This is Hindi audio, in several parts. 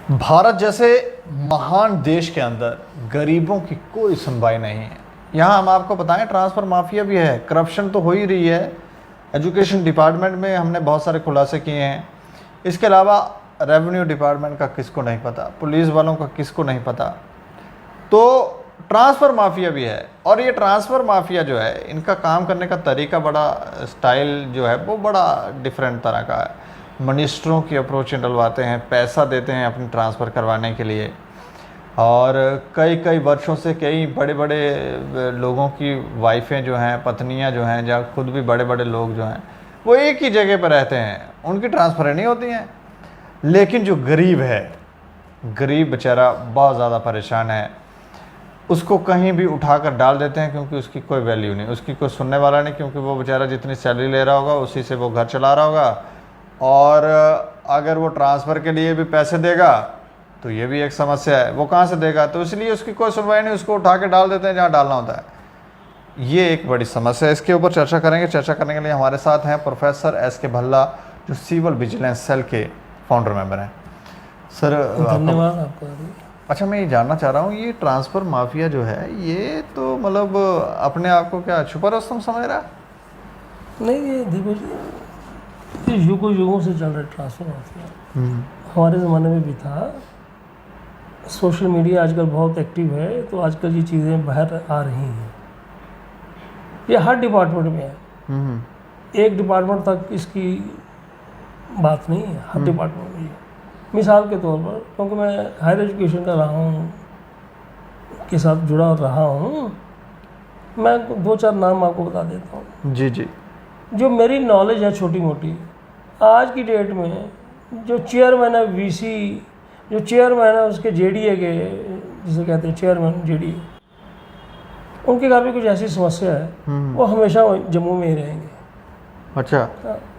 भारत जैसे महान देश के अंदर गरीबों की कोई सुनवाई नहीं है। यहाँ हम आपको बताएं, ट्रांसफ़र माफिया भी है, करप्शन तो हो ही रही है। एजुकेशन डिपार्टमेंट में हमने बहुत सारे खुलासे किए हैं। इसके अलावा रेवेन्यू डिपार्टमेंट का किसको नहीं पता, पुलिस वालों का किसको नहीं पता। तो ट्रांसफ़र माफिया भी है, और ये ट्रांसफ़र माफिया जो है, इनका काम करने का तरीका, बड़ा स्टाइल जो है वो बड़ा डिफरेंट तरह का है। मिनिस्टरों की अप्रोच डलवाते हैं, पैसा देते हैं अपनी ट्रांसफ़र करवाने के लिए, और कई कई वर्षों से कई बड़े बड़े लोगों की वाइफें जो हैं, पत्नियां जो हैं, या खुद भी बड़े बड़े लोग जो हैं, वो एक ही जगह पर रहते हैं, उनकी ट्रांसफ़रें नहीं होती हैं। लेकिन जो गरीब है, गरीब बेचारा बहुत ज़्यादा परेशान है, उसको कहीं भी उठाकर डाल देते हैं, क्योंकि उसकी कोई वैल्यू नहीं, उसकी कोई सुनने वाला नहीं, क्योंकि वो बेचारा जितनी सैलरी ले रहा होगा उसी से वो घर चला रहा होगा। और अगर वो ट्रांसफ़र के लिए भी पैसे देगा तो ये भी एक समस्या है, वो कहाँ से देगा। तो इसलिए उसकी कोई सुनवाई नहीं, उसको उठा के डाल देते हैं जहाँ डालना होता है। ये एक बड़ी समस्या है, इसके ऊपर चर्चा करेंगे। चर्चा करने के लिए हमारे साथ हैं प्रोफेसर एस.के. भल्ला, जो सिविल विजिलेंस सेल के फाउंडर मेंबर हैं। सर धन्यवाद आपका। अच्छा, मैं ये जानना चाह रहा हूँ, ये ट्रांसफ़र माफिया जो है, ये तो मतलब अपने आप को क्या छुपा रुस्तम समझ रहा है? नहीं, ये देखो जी, ये युगों से चल रहा है ट्रांसफर माफिया। हमारे ज़माने में भी था। सोशल मीडिया आजकल बहुत एक्टिव है, तो आजकल ये चीज़ें बाहर आ रही हैं। ये हर डिपार्टमेंट में है, एक डिपार्टमेंट तक इसकी बात नहीं है, हर डिपार्टमेंट में। मिसाल के तौर पर, क्योंकि मैं हायर एजुकेशन का रहा हूँ, के साथ जुड़ा रहा हूँ, मैं 2-4 नाम आपको बता देता हूँ। जी जी। जो मेरी नॉलेज है छोटी मोटी, आज की डेट में जो चेयरमैन है वीसी, जो चेयरमैन है उसके जेडीए के, जिसे कहते हैं चेयरमैन जेडीए, उनके घर में कुछ ऐसी समस्या है, वो हमेशा जम्मू में ही रहेंगे। अच्छा,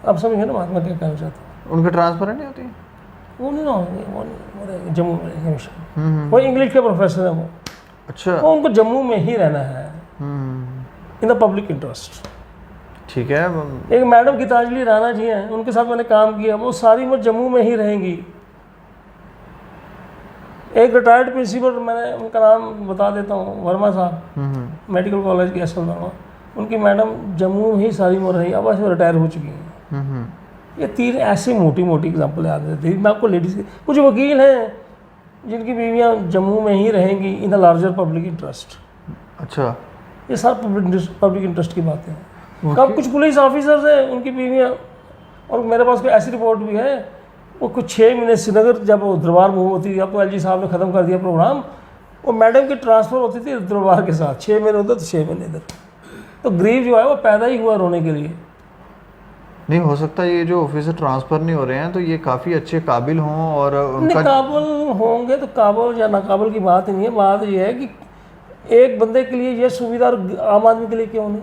आप समझे ना बात मैं क्या कहना चाहता हूँ। उनके ट्रांसफ़र नहीं होती? वो नहीं ना होंगे, वो रहेंगे जम्मू में रहेंगे हमेशा। वो इंग्लिश के प्रोफेसर हैं वो। अच्छा, वो उनको जम्मू में ही रहना है, इन द पब्लिक इंटरेस्ट। ठीक है। एक मैडम गीतांजलि राणा जी हैं, उनके साथ मैंने काम किया, वो सारी उम्र जम्मू में ही रहेंगी। एक रिटायर्ड प्रिंसिपल, मैंने उनका नाम बता देता हूँ, वर्मा साहब, मेडिकल कॉलेज के एस.एल. वर्मा, उनकी मैडम जम्मू में ही सारी उम्र रही, अब ऐसे रिटायर हो चुकी हैं। ये 3 ऐसी मोटी मोटी एग्जाम्पल याद रहती है। मैं आपको लेडीज़, कुछ वकील हैं जिनकी बीवियाँ जम्मू में ही रहेंगी, in the larger public interest. अच्छा, ये सब पब्लिक इंटरेस्ट की बातें हैं। कब कुछ पुलिस ऑफिसर्स हैं, उनकी बीवियाँ, और मेरे पास कोई ऐसी रिपोर्ट भी है, वो कुछ 6 महीने श्रीनगर, जब वो दरबार मूव होती थी, अब तो एलजी साहब ने ख़त्म कर दिया प्रोग्राम, वो मैडम की ट्रांसफ़र होती थी दरबार के साथ, 6 महीने उधर तो 6 महीने इधर। तो गरीब जो है वो पैदा ही हुआ रोने के लिए। नहीं हो सकता ये जो ऑफिसर ट्रांसफ़र नहीं हो रहे हैं तो ये काफ़ी अच्छे काबिल हों, और उनका काबिल होंगे तो काबिल या नाकाबिल की बात ही नहीं है। बात ये है कि एक बंदे के लिए ये सुविधा और आम आदमी के लिए क्यों नहीं।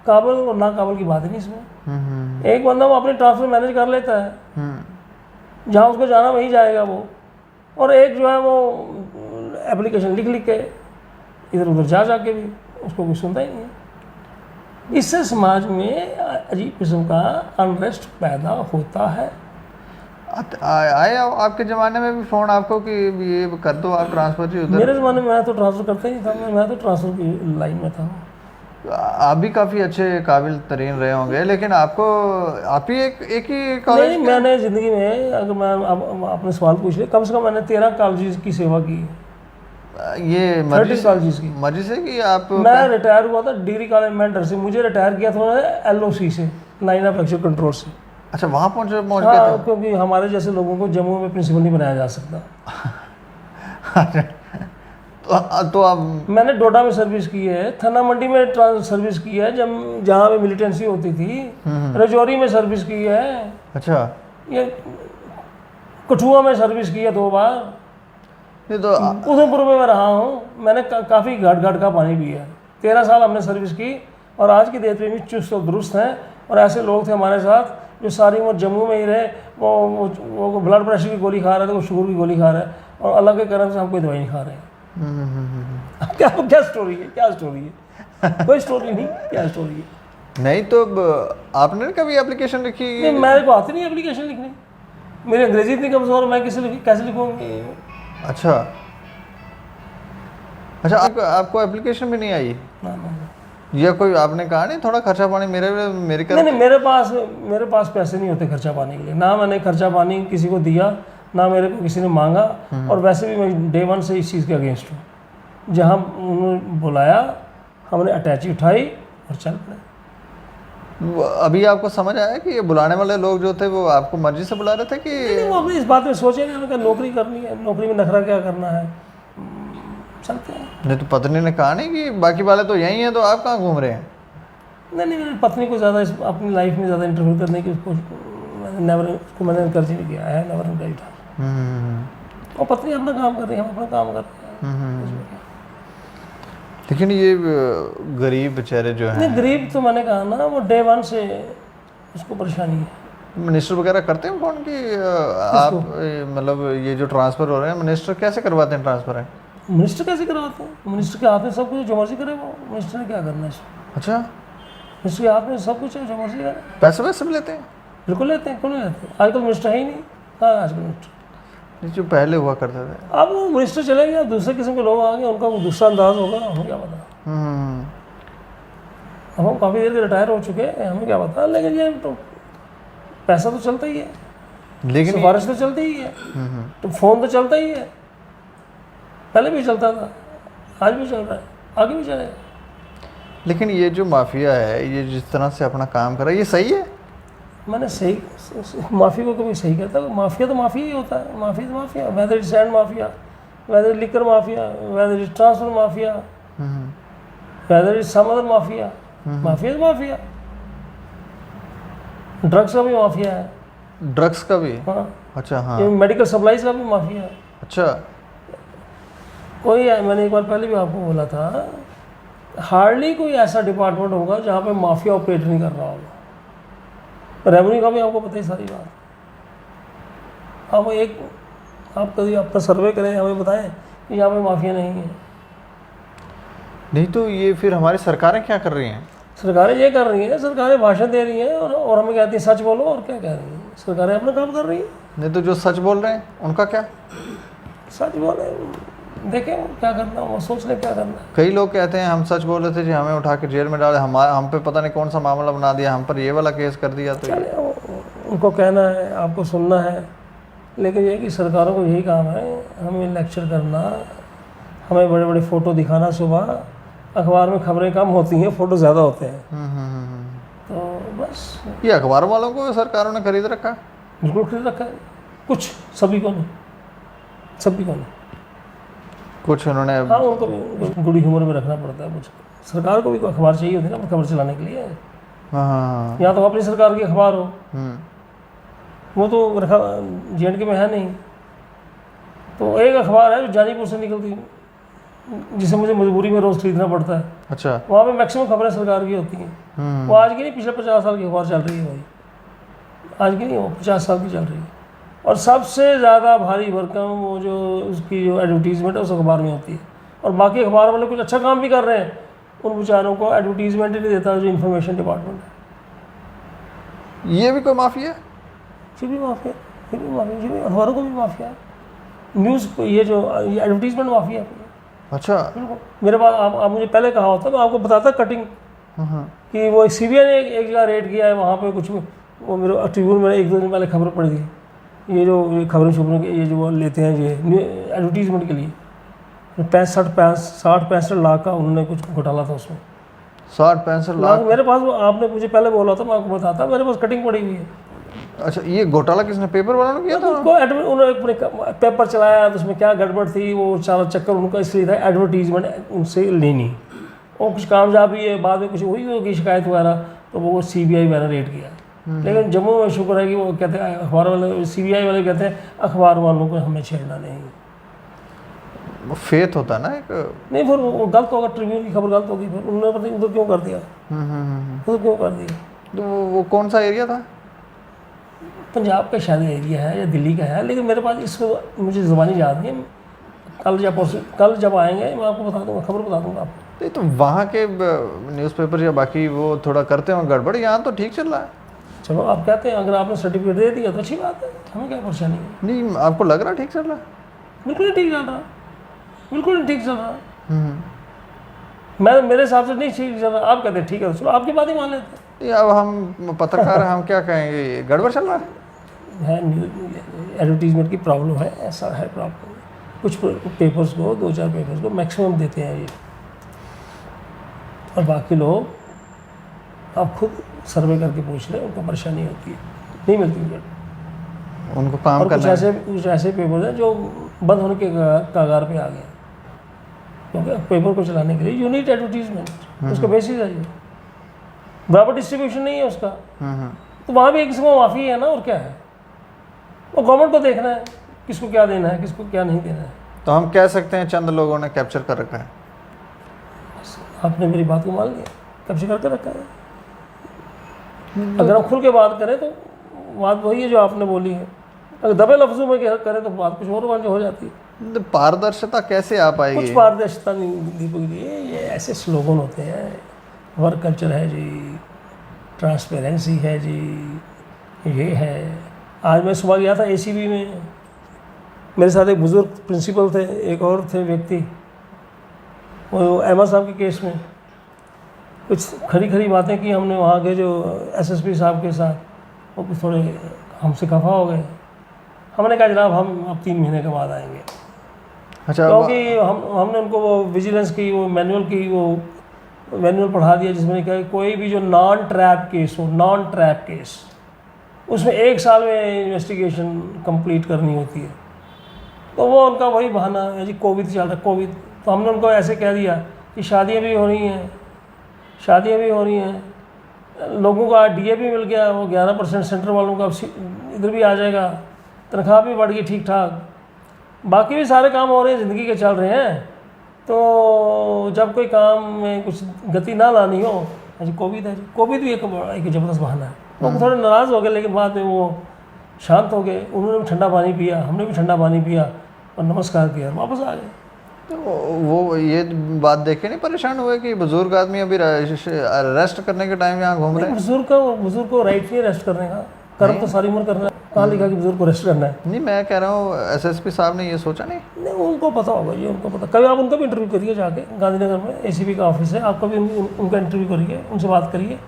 काबिल और नाकाबिल की बात ही नहीं इसमें। एक बंदा वो अपनी ट्रांसफ़र मैनेज कर लेता है, जहाँ उसको जाना वहीं जाएगा वो, और एक जो है वो एप्लीकेशन लिख लिख के इधर उधर जा जाके भी उसको कोई सुनता ही नहीं है। इससे समाज में अजीब किस्म का अनरेस्ट पैदा होता है। आए आपके ज़माने में भी फ़ोन आपको कि ये कर दो आप ट्रांसफ़र जी उधर? मेरे ज़माने में मैं तो ट्रांसफ़र करता ही नहीं था, मैं तो ट्रांसफ़र की लाइन में था। आप भी काफ़ी अच्छे काबिल तरीन रहे होंगे, लेकिन आपको आप ही एक ही कॉलेज? नहीं, मैंने ज़िंदगी में, अगर मैं आपने सवाल पूछ लिया, कम से कम मैंने 13 कॉलेज की सेवा की है। ये मर्जी से कि आप? मैं रिटायर हुआ था डिग्री कॉलेज मेंटर से, मुझे रिटायर किया था LOC से, लाइन ऑफ एक्शन कंट्रोल से। अच्छा, वहाँ पहुँच हाँ, क्योंकि हमारे जैसे लोगों को जम्मू में प्रिंसिपल नहीं बनाया जा सकता। तो अब मैंने डोडा में सर्विस की है, थाना मंडी में सर्विस की है, जब जहाँ पे मिलिटेंसी होती थी, रजौरी में सर्विस की है। अच्छा, ये कठुआ में सर्विस की है 2 बार। ये तो उधमपुर में मैं रहा हूँ, मैंने काफ़ी घाट घाट का पानी पिया है। 13 साल हमने सर्विस की, और आज की डेट में भी चुस्त और दुरुस्त हैं। और ऐसे लोग थे हमारे साथ जो सारी उम्र जम्मू में ही रहे, वो ब्लड प्रेशर की गोली खा रहे थे, वो शुगर की गोली खा रहे हैं, और अल्लाह के करम से हम कोई दवाई नहीं खा रहे हैं। क्या स्टोरी है, क्या स्टोरी है? कोई स्टोरी नहीं, क्या स्टोरी है? नहीं तो आपने कभी एप्लीकेशन लिखी? नहीं, मेरे को आती नहीं एप्लीकेशन लिखनी। मेरी अंग्रेजी इतनी कमज़ोर, मैं कैसे लिखूँगी? अच्छा अच्छा, आपको एप्लीकेशन भी नहीं आई? ना ना ना। या कोई आपने कहा नहीं थोड़ा खर्चा पानी मेरे मेरी नहीं नहीं, मेरे पास पैसे नहीं होते खर्चा पानी के लिए, ना मैंने खर्चा पानी किसी को दिया, ना मेरे को किसी ने मांगा। और वैसे भी मैं डे वन से इस चीज़ के अगेंस्ट हूँ। जहाँ उन्होंने बुलाया हमने अटैची उठाई और चल पड़े। अभी आपको समझ आया कि ये बुलाने वाले लोग जो थे वो आपको मर्जी से बुला रहे थे कि नहीं, वो अपनी इस बात में सोचे नहीं, उनका नौकरी करनी है, नौकरी में नखरा क्या करना है, चलते हैं। नहीं तो पत्नी ने कहा नहीं कि बाकी वाले तो यही हैं तो आप कहाँ घूम रहे हैं? नहीं नहीं, मेरी पत्नी को ज़्यादा अपनी लाइफ में ज़्यादा इंटरव्यू करने की मैंने एनकरेज नहीं किया है, नेवर एनकरेज था। और पत्नी अपना काम कर रही है, हम अपना काम कर रहे हैं। लेकिन ये गरीब बेचारे जो हैं, नहीं गरीब तो मैंने कहा ना, वो डे वन से उसको परेशानी है। मिनिस्टर वगैरह करते हैं फोन कि आप मतलब ये जो ट्रांसफ़र हो रहे हैं मिनिस्टर कैसे करवाते हैं ट्रांसफ़र है? मिनिस्टर कैसे करवाते हैं? मिनिस्टर के हाथ में सब कुछ, जो मर्जी करे वो। मिनिस्टर ने क्या करना है इसमें? अच्छा, मिनिस्टर के हाथ में सब कुछ है, जो मर्जी करे। पैसे वैसे भी लेते हैं? बिल्कुल लेते हैं, क्यों नहीं लेते? आजकल मिनिस्टर है ही नहीं। कहाँ आजकल मिनिस्टर? जो पहले हुआ करते थे। अब वो मिनिस्टर चले गए, दूसरे किस्म के लोग आ गए, उनका वो दूसरा अंदाज होगा, हमें क्या पता। अब हम काफ़ी देर के रिटायर हो चुके हैं, हमें क्या पता। लेकिन ये तो पैसा तो चलता ही है, लेकिन सिफारिश तो चलती ही है, तो फ़ोन तो चलता ही है। पहले भी चलता था, आज भी चल रहा है, आगे भी चलेगा। लेकिन ये जो माफिया है ये जिस तरह से अपना काम कर रहा है ये सही है? मैंने सही, माफी को कभी सही कहता? माफिया तो माफिया ही होता है, माफिया तो mafia, whether it sand mafia, whether it liquor mafia, whether it transfer mafia, whether it some other mafia, mafia तो माफिया। ड्रग्स का भी माफिया है। ड्रग्स का भी? हाँ। अच्छा हाँ। मेडिकल सप्लाईज का भी माफिया है। अच्छा। कोई, मैंने एक बार पहले भी आपको बोला था, हार्डली कोई ऐसा डिपार्टमेंट होगा जहाँ पे माफिया ऑपरेट नहीं कर रहा होगा। रेवेन्यू का भी आपको पता ही सारी बात। आप कभी अपना सर्वे करें, हमें बताएं कि यहाँ पे माफिया नहीं है। नहीं तो ये फिर हमारी सरकारें क्या कर रही हैं? सरकारें ये कर रही हैं, सरकारें भाषण दे रही हैं और हमें कहती हैं सच बोलो, और क्या कह रही हैं? सरकारें अपना काम कर रही हैं। नहीं तो जो सच बोल रहे हैं उनका क्या? सच बोले, देखें क्या करना, वो सोच लें क्या करना। कई लोग कहते हैं हम सच बोले थे जी, हमें उठा के जेल में डाले, हम पे पता नहीं कौन सा मामला बना दिया, हम पर ये वाला केस कर दिया। तो उनको कहना है, आपको सुनना है, लेकिन ये कि सरकारों को यही काम है हमें लेक्चर करना, हमें बड़े बड़े फ़ोटो दिखाना। सुबह अखबार में खबरें कम होती हैं, फ़ोटो ज़्यादा होते हैं। तो बस ये अखबार वालों को सरकारों ने खरीद रखा? बिल्कुल खरीद रखा है, कुछ, सभी को नहीं, सभी को नहीं। कुछ उन्होंने, हाँ, उनको भी गुड़ी ह्यूमर में रखना पड़ता है। कुछ सरकार को भी कोई अखबार चाहिए होती है ना खबर चलाने के लिए। हाँ, या तो अपनी सरकार की अखबार हो, वो तो रखा JNK में है नहीं। तो एक अखबार है जो जानीपुर से निकलती, जिसे मुझे मजबूरी में रोज़ खरीदना पड़ता है। अच्छा। वहाँ पे मैक्सिमम खबरें सरकार की होती हैं। वो आज की नहीं, पिछले 50 साल की अखबार चल रही है भाई, आज की नहीं, वो 50 साल की चल रही है। और सबसे ज़्यादा भारी भरकम वो जो उसकी जो एडवर्टीज़मेंट है उस अखबार में होती है। और बाकी अखबार वाले कुछ अच्छा काम भी कर रहे हैं, उन बेचारों को एडवर्टीज़मेंट ही नहीं देता जो इन्फॉर्मेशन डिपार्टमेंट है। ये भी कोई माफिया है? फिर भी माफिया, फिर भी माफिया, फिर भी अखबारों को भी माफिया है। न्यूज़ ये जो ये एडवर्टीज़मेंट माफिया है। अच्छा। बिल्कुल। मेरे पास आप मुझे पहले कहा होता मैं आपको बताता कटिंग कि वो CBI ने एक जगह रेड किया है, वहाँ पे कुछ वो मेरे ट्रिब्यून में 1-2 दिन पहले खबर पड़ी थी। ये जो खबरें छुपने के ये जो वो लेते हैं ये एडवर्टीज़मेंट के लिए 60-65 लाख का उन्होंने कुछ घोटाला था उसमें। 60-65 लाख? मेरे पास आपने मुझे पहले बोला था, मैं आपको बताता, मेरे पास कटिंग पड़ी हुई है। अच्छा, ये घोटाला किसने, पेपर वालों ने किया था? उन्होंने अपने पेपर चलाया तो उसमें क्या गड़बड़ थी, वो सारा चक्कर उनका इसलिए था एडवर्टीजमेंट उनसे लेनी, और कुछ कामयाब भी है, बाद में कुछ हुई होगी शिकायत वगैरह, तो वो CBI वाला रेड किया। लेकिन जम्मू में शुक्र है कि वो कहते हैं अखबार वाले, CBI वाले कहते हैं अखबार वालों को हमें छेड़ना नहीं। फेथ होता है ना एक। नहीं, फिर वो गलत होगा, ट्रिब्यून की खबर गलत होगी, फिर उन्होंने पता नहीं उधर क्यों कर दिया, उधर क्यों कर दिया। तो वो कौन सा एरिया था? पंजाब का शायद एरिया है या दिल्ली का है, लेकिन मेरे पास इसको मुझे ज़ुबानी याद नहीं है। कल जब आएंगे मैं आपको बता दूंगा, खबर बता दूंगा आपको। तो वहाँ के न्यूज़पेपर या बाकी वो थोड़ा करते हैं गड़बड़, यहाँ तो ठीक चल रहा है। चलो आप कहते हैं अगर आपने सर्टिफिकेट दे दिया तो अच्छी बात है, हमें क्या परेशानी है। नहीं आपको लग रहा ठीक चल रहा है? बिल्कुल नहीं ठीक चल रहा, बिल्कुल नहीं ठीक चल रहा। हम्म। मेरे हिसाब से नहीं ठीक चल रहा। आप कहते हैं ठीक है तो चलो आपकी बात ही मान लेते ये अब हम पत्रकार हैं, हम क्या कहेंगे, ये गड़बड़ चल रहा है। एडवर्टीजमेंट की प्रॉब्लम है, ऐसा है प्रॉब्लम। कुछ पेपर्स को, 2-4 पेपर्स को मैक्सिमम देते हैं ये, और बाकी लोग आप खुद सर्वे करके पूछ रहे हैं, उनको परेशानी होती है, नहीं मिलती उनको। उनको काम और करना है। कुछ ऐसे पेपर्स हैं जो बंद होने के कगार पे आ गए, क्योंकि पेपर को चलाने के लिए यू नीड एडवर्टीजमेंट, उसका बेसिस है ये। बराबर डिस्ट्रीब्यूशन नहीं है उसका, तो वहाँ भी एक किस्म का माफ़ी है ना, और क्या है। वो गवर्नमेंट को देखना है किसको क्या देना है, किसको क्या नहीं देना है। तो हम कह सकते हैं चंद लोगों ने कैप्चर कर रखा है। आपने मेरी बात को मान लिया, कैप्चर करके रखा है। अगर हम खुल के बात करें तो बात वही है जो आपने बोली है, अगर दबे लफ्जों में करें तो बात कुछ और हो जाती है। तो पारदर्शिता कैसे आ पाएगी? कुछ पारदर्शिता नहीं दीपक जी, ये ऐसे स्लोगन होते हैं, वर्क कल्चर है जी, ट्रांसपेरेंसी है जी, ये है। आज मैं सुबह गया था एसीबी में, मेरे साथ एक बुजुर्ग प्रिंसिपल थे, एक और थे व्यक्ति, वो अहमद साहब के केस में कुछ खरी खरी बातें की हमने वहाँ के जो एसएसपी साहब के साथ, वो कुछ थोड़े हमसे खफा हो गए। हमने कहा जनाब हम अब 3 महीने के बाद आएंगे। अच्छा, क्योंकि हमने उनको वो विजिलेंस की वो मैनुअल पढ़ा दिया, जिसमें क्या है, कोई भी जो नॉन ट्रैप केस हो, नॉन ट्रैप केस, उसमें 1 साल में इन्वेस्टिगेशन कंप्लीट करनी होती है। तो वो उनका वही बहाना है जी, कोविड चल रहा है, कोविड। तो हमने उनको ऐसे कह दिया कि शादियाँ भी हो रही हैं, लोगों का डीए भी मिल गया, वो 11% सेंटर वालों का इधर भी आ जाएगा, तनख्वाह भी बढ़ गई ठीक ठाक, बाकी भी सारे काम हो रहे हैं, ज़िंदगी के चल रहे हैं। तो जब कोई काम में कुछ गति ना लानी हो, जी कोविड है जी, कोविड भी एक ज़बरदस्त बहाना है। वो थोड़े नाराज़ हो गए, लेकिन बाद में वो शांत हो गए। उन्होंने भी ठंडा पानी पिया, हमने भी ठंडा पानी पिया और नमस्कार किया, वापस आ गए। तो वो ये बात देख के नहीं परेशान हुए कि बुजुर्ग आदमी अभी अरेस्ट करने के टाइम यहाँ घूम रहे हैं? बुजुर्ग को राइट नहीं अरेस्ट करने का, कर्म तो सारी उम्र करना है। कहाँ लिखा कि बुजुर्ग को अरेस्ट करना है? नहीं, मैं कह रहा हूँ एसएसपी साहब ने ये सोचा नहीं? उनको पता होगा ये, उनको पता। कभी आप उनका भी इंटरव्यू करिए जाके, गांधीनगर में एसीबी का ऑफिस है, आपका भी उनका इंटरव्यू करिए, उनसे बात करिए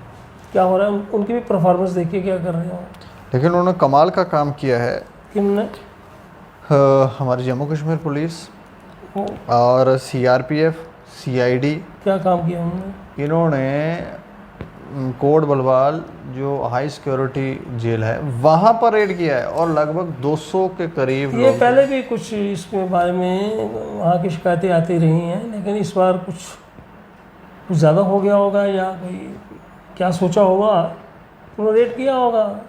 क्या हो रहा है, उनकी भी परफॉर्मेंस देखिए क्या कर रहे हो। लेकिन उन्होंने कमाल का काम किया है। किमने? हमारी जम्मू कश्मीर पुलिस और सीआरपीएफ, सीआईडी, क्या काम किया उन्होंने? इन्होंने कोट बलवाल जो हाई सिक्योरिटी जेल है वहाँ पर रेड किया है और लगभग 200 के करीब ये पहले भी कुछ इसके बारे में वहाँ की शिकायतें आती रही हैं, लेकिन इस बार कुछ ज़्यादा हो गया होगा, या कोई क्या सोचा होगा, उन्होंने रेड किया होगा।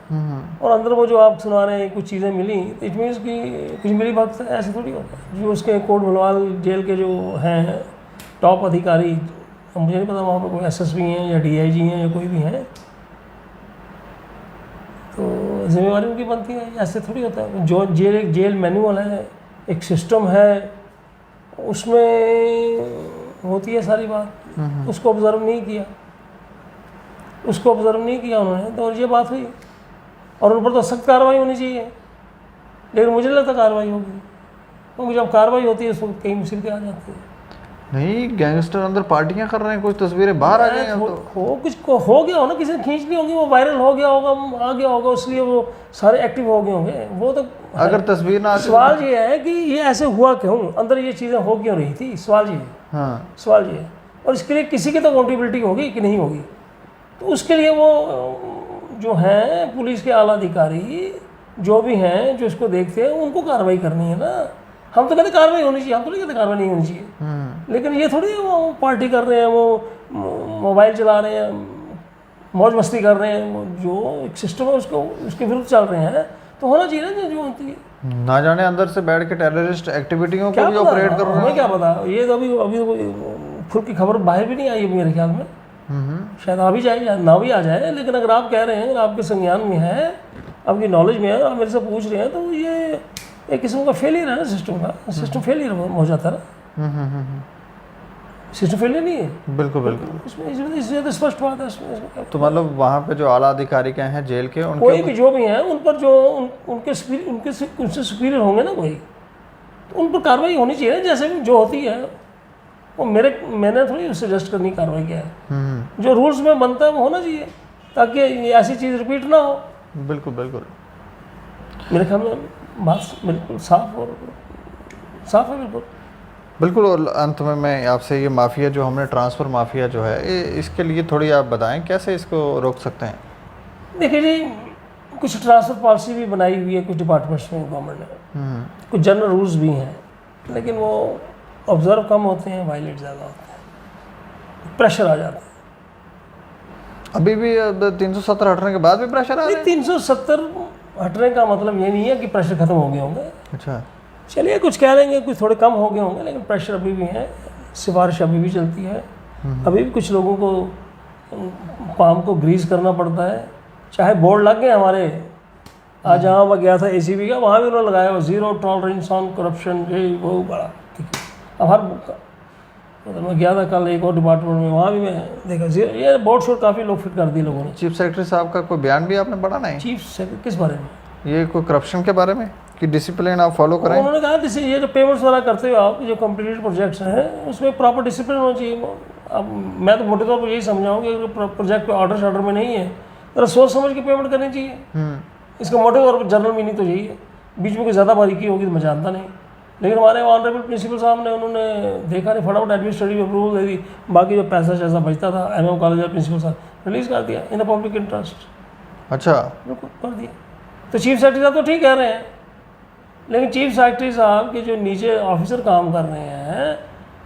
और अंदर वो जो आप सुना रहे हैं कुछ चीज़ें मिली, इट मीन्स कि कुछ मिली बात ऐसे थोड़ी होता है। जो उसके कोट बलवाल जेल के जो हैं टॉप अधिकारी, मुझे नहीं पता वहाँ पर कोई एसएसपी हैं या डीआईजी हैं या कोई भी हैं, तो जिम्मेवारी उनकी बनती है, ऐसे थोड़ी होता है। जो जेल मैनुअल है, एक सिस्टम है, उसमें होती है सारी बात। उसको ऑब्जर्व नहीं किया उन्होंने, तो ये बात हुई। और उन पर तो सख्त कार्रवाई होनी चाहिए, लेकिन मुझे नहीं लगता कार्रवाई होगी, क्योंकि जब कार्रवाई होती है उसको कई मुसीबतें आ जाती है। नहीं, गैंगस्टर अंदर पार्टियां कर रहे हैं, कुछ तस्वीरें बाहर आ गई हैं। कुछ हो गया हो ना, किसी ने खींच ली होगी, वो वायरल हो गया होगा, आ गया होगा, इसलिए वो सारे एक्टिव हो गए होंगे। वो तो अगर तस्वीर ना, सवाल ये है कि ये ऐसे हुआ क्यों, अंदर ये चीज़ें हो क्यों रही थी, सवाल ये है। हाँ, सवाल ये है। और इसके लिए किसी की तो अकाउंटेबिलिटी होगी कि नहीं होगी, तो उसके लिए वो जो हैं पुलिस के आला अधिकारी जो भी हैं, जो इसको देखते हैं, उनको कार्रवाई करनी है ना। हम तो कहते कार्रवाई होनी चाहिए, हम तो नहीं कहते कार्रवाई नहीं होनी चाहिए, लेकिन ये थोड़ी वो पार्टी कर रहे हैं, वो मोबाइल चला रहे हैं, मौज मस्ती कर रहे हैं, वो जो एक सिस्टम है उसके विरुद्ध चल रहे हैं, तो होना चाहिए ना जो होती है। ना जाने अंदर से बैठ के टेररिस्ट एक्टिविटियों को भी ऑपरेट कर रहे हैं। हमें क्या पता, ये तो अभी खुद की खबर बाहर भी नहीं आई है मेरे ख्याल में, शायद आ भी जाए ना भी आ जाए। लेकिन अगर आप कह रहे हैं, अगर आपके संज्ञान में है, आपकी नॉलेज में है, आप मेरे से पूछ रहे हैं, तो ये एक किस्म का फेलियर है ना, सिस्टम फेलियर हो जाता है ना। सिस्टम फेलियर नहीं है बिल्कुल बिल्कुल। इसमें तो स्पष्ट बात है इसमें। तो मतलब वहाँ पे जो आला अधिकारी के हैं जेल के, कोई उनके भी जो भी हैं उन पर जो उनसे सुपीरियर होंगे ना कोई, तो उन पर कार्रवाई होनी चाहिए ना, जैसे भी जो होती है वो मैंने थोड़ी सजेस्ट करनी कार्रवाई किया है। जो रूल्स में बनता है वो होना चाहिए, ताकि ये ऐसी चीज़ रिपीट ना हो। बिल्कुल बिल्कुल। मेरे ख्याल में बात बिल्कुल साफ है बिल्कुल। बिल्कुल। और अंत में मैं आपसे ये माफिया जो हमने ट्रांसफ़र माफिया जो है, इसके लिए थोड़ी आप बताएं कैसे इसको रोक सकते हैं। देखिए जी, कुछ ट्रांसफ़र पॉलिसी भी बनाई हुई है कुछ डिपार्टमेंट्स में गवर्नमेंट ने, कुछ जनरल रूल्स भी हैं, लेकिन वो ऑब्जर्व कम होते हैं, वायलेट ज़्यादा होते हैं, प्रेशर आ जाता है। अभी भी 370 हटने के बाद भी प्रेशर आ रहा है? 370 हटने का मतलब ये नहीं है कि प्रेशर खत्म हो गए होंगे। अच्छा। चलिए कुछ कह लेंगे कुछ थोड़े कम हो गए होंगे, लेकिन प्रेशर अभी भी है, सिफारिश अभी भी चलती है। अभी भी कुछ लोगों को पाम को ग्रीस करना पड़ता है। चाहे बोर्ड लग गए हमारे, आज जहाँ मैं गया था ACB का, वहाँ भी उन्होंने लगाया हुआ 0 टॉलरेंस ऑन करप्शन, ये वो बड़ा ठीक है। अब हर मतलब मैं गया था कल एक और डिपार्टमेंट में, वहाँ भी मैं देखा ये बोर्ड शोर्ड काफ़ी लोग फिट कर दिए लोगों ने। चीफ सेक्रेटरी साहब का कोई बयान भी आपने पढ़ा नहीं? चीफ सेक्रेटरी किस बारे में? ये कोई करप्शन के बारे में कि डिसिप्लिन आप फॉलो करें? उन्होंने कहा जैसे ये जो पेमेंट्स वाला करते हो आप, जो कंप्लीटेड प्रोजेक्ट्स हैं उसमें प्रॉपर डिसिप्लिन होना चाहिए। अब मैं तो मोटे तौर पर यही समझाऊँ कि अगर प्रोजेक्ट पे ऑर्डर में नहीं है तो सोच समझ के पेमेंट करनी चाहिए। इसका मोटे तौर पर जनरल मीनिंग तो यही है। बीच में कोई ज़्यादा बारीकी होगी तो मैं जानता नहीं, लेकिन हमारे ऑनरेबल प्रिंसिपल साहब ने उन्होंने देखा नहीं, फटाफट एडमिनिस्ट्रेटिव अप्रूवल दे दी, बाकी जो पैसा जैसा बचता था MM कॉलेज का प्रिंसिपल साहब रिलीज़ कर दिया इन पब्लिक इंटरेस्ट। अच्छा। बिल्कुल कर दिया। तो चीफ सेक्रेटरी साहब तो ठीक कह रहे हैं, लेकिन चीफ सेक्रेटरी साहब के जो नीचे ऑफिसर काम कर रहे हैं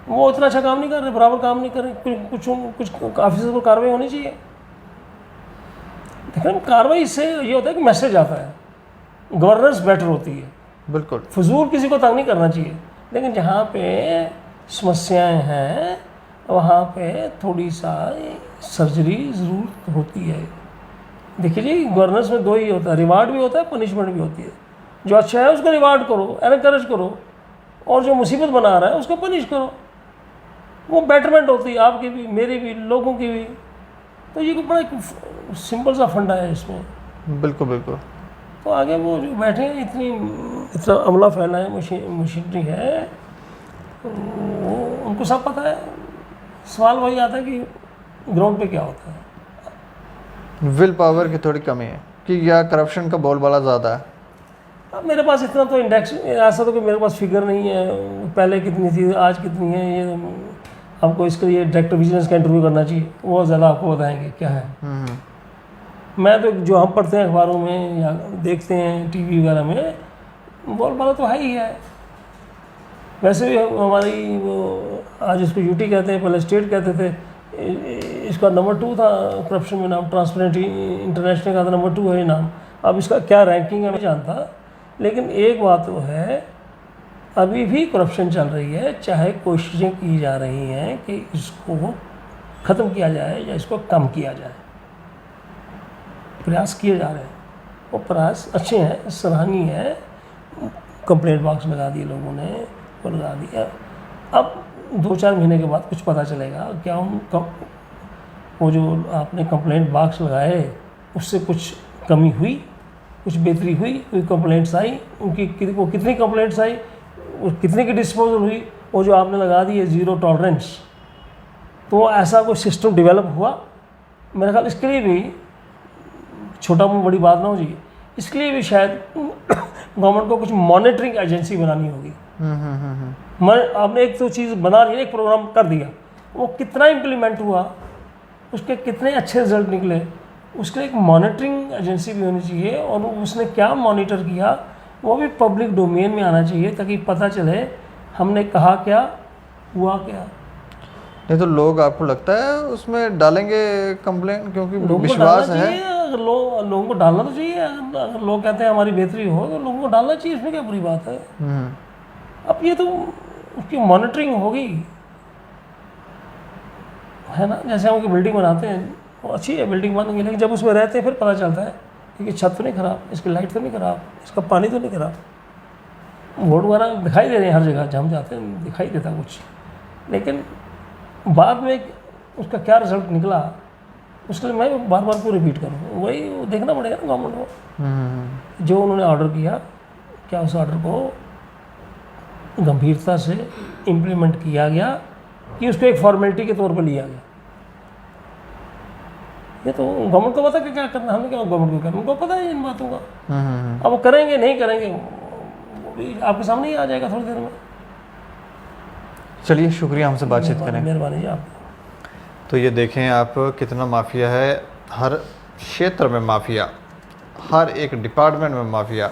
वो इतना अच्छा काम नहीं कर रहे, बराबर काम नहीं कर रहे। कुछ ऑफिसर को कार्रवाई होनी चाहिए। देखिए कार्रवाई से ये होता है कि मैसेज आता है, गवर्नेंस बेटर होती है। बिल्कुल। फजूल किसी को तंग नहीं करना चाहिए, लेकिन जहाँ पे समस्याएं हैं वहाँ पे थोड़ी सा सर्जरी ज़रूर होती है। देखिए जी, गवर्नेंस में दो ही होता है, रिवार्ड भी होता है, पनिशमेंट भी होती है। जो अच्छा है उसको रिवार्ड करो, एनकरेज करो, और जो मुसीबत बना रहा है उसको पनिश करो। वो बेटरमेंट होती है आपकी भी, मेरी भी, लोगों की भी। तो ये बड़ा एक सिंपल सा फंडा है इसमें। बिल्कुल बिल्कुल। तो आगे वो जो बैठे हैं, इतना अमला फैला है, मशीनरी है, वो उनको सब पता है। सवाल वही आता है कि ग्राउंड पे क्या होता है। विल पावर की थोड़ी कमी है कि या करप्शन का बोलबाला ज़्यादा है। अब मेरे पास इतना तो इंडेक्स ऐसा तो कि मेरे पास फिगर नहीं है पहले कितनी थी आज कितनी है। ये आपको इसके लिए डायरेक्टर विजिलेंस का इंटरव्यू करना चाहिए, वो ज़्यादा आपको बताएंगे क्या है। मैं तो जो हम पढ़ते हैं अखबारों में या देखते हैं TV वगैरह में, बोलबाला तो है ही है। वैसे भी हमारी वो आज इसको UT कहते हैं, पहले स्टेट कहते थे। इसका नंबर 2 था करप्शन में नाम, ट्रांसपेरेंसी इंटरनेशनल का था नंबर 2 है ये नाम। अब इसका क्या रैंकिंग है मैं जानता, लेकिन एक बात तो है, अभी भी करप्शन चल रही है। चाहे कोशिशें की जा रही हैं कि इसको ख़त्म किया जाए या इसको कम किया जाए, प्रयास किए जा रहे हैं। वो प्रयास अच्छे हैं, सराहनीय है। कंप्लेंट बॉक्स लगा दिए लोगों ने, वो लगा दिया। अब 2-4 महीने के बाद कुछ पता चलेगा क्या वो जो आपने कंप्लेंट बॉक्स लगाए उससे कुछ कमी हुई, कुछ बेहतरी हुई, कोई कंप्लेंट्स आई, वो कितनी कंप्लेंट्स आई, कितने की डिस्पोजल हुई। वो जो आपने लगा दी है 0 टॉलरेंस, तो ऐसा कोई सिस्टम डेवलप हुआ? मेरे ख्याल इसके लिए भी छोटा मुँह बड़ी बात ना हो जी, इसके लिए भी शायद गवर्नमेंट को कुछ मॉनिटरिंग एजेंसी बनानी होगी। आपने एक तो चीज़ बना ली, एक प्रोग्राम कर दिया, वो कितना इम्प्लीमेंट हुआ, उसके कितने अच्छे रिजल्ट निकले, उसके लिए एक मॉनिटरिंग एजेंसी भी होनी चाहिए। और उसने क्या मॉनिटर किया वो भी पब्लिक डोमेन में आना चाहिए, ताकि पता चले हमने कहा क्या, हुआ क्या। नहीं तो लोग, आपको लगता है उसमें डालेंगे कंप्लेंट, क्योंकि विश्वास है। अगर लोगों को डालना तो चाहिए। अगर लोग कहते हैं हमारी बेहतरी हो तो लोगों को डालना चाहिए, इसमें क्या बुरी बात है। अब ये तो उसकी मॉनिटरिंग होगी, है ना। जैसे हम कोई बिल्डिंग बनाते हैं, वो अच्छी है बिल्डिंग बन गई, लेकिन जब उसमें रहते हैं फिर पता चलता है कि छत तो नहीं ख़राब, इसकी लाइट तो नहीं ख़राब, इसका पानी तो नहीं ख़राब। बोर्ड वगैरह दिखाई दे रहे हैं हर जगह, जहाँ हम जाते हैं दिखाई देता कुछ, लेकिन बाद में उसका क्या रिजल्ट निकला, उसके लिए मैं बार बार को रिपीट करूँ, वही वो देखना पड़ेगा ना गवर्नमेंट को। जो उन्होंने ऑर्डर किया, क्या उस ऑर्डर को गंभीरता से इम्प्लीमेंट किया गया कि उसको एक फॉर्मेलिटी के तौर पर लिया गया। ये तो गवर्नमेंट को पता कि क्या करना, हमें क्या गवर्नमेंट को करना, उनको पता है इन बातों का। अब वो करेंगे नहीं करेंगे वो भी आपके सामने ही आ जाएगा थोड़ी देर में। चलिए, शुक्रिया हमसे बातचीत करें। मेहरबानी जी आप। तो ये देखें आप कितना माफिया है, हर क्षेत्र में माफिया, हर एक डिपार्टमेंट में माफिया,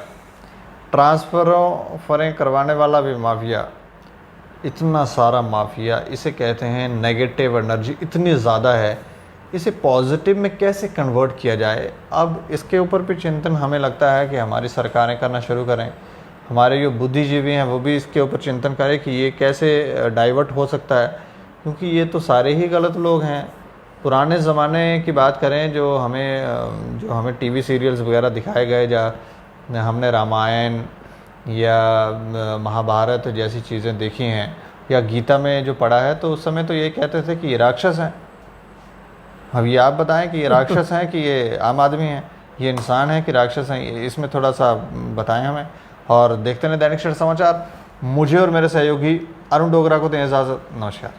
ट्रांसफ़रें करवाने वाला भी माफिया, इतना सारा माफिया। इसे कहते हैं नेगेटिव एनर्जी इतनी ज़्यादा है, इसे पॉजिटिव में कैसे कन्वर्ट किया जाए। अब इसके ऊपर भी चिंतन हमें लगता है कि हमारी सरकारें करना शुरू करें, हमारे जो बुद्धिजीवी हैं वो भी इसके ऊपर चिंतन करें कि ये कैसे डाइवर्ट हो सकता है, क्योंकि ये तो सारे ही गलत लोग हैं। पुराने ज़माने की बात करें, जो हमें टीवी सीरियल्स वगैरह दिखाए गए, जहाँ हमने रामायण या महाभारत जैसी चीज़ें देखी हैं या गीता में जो पढ़ा है, तो उस समय तो ये कहते थे कि ये राक्षस हैं। अब ये आप बताएं कि ये राक्षस हैं कि ये आम आदमी हैं, ये इंसान है कि राक्षस हैं, इसमें थोड़ा सा बताएं हमें। और देखते रहें दैनिक सवेरा समाचार। मुझे और मेरे सहयोगी अरुण डोगरा को दें इजाज़त। नमस्कार।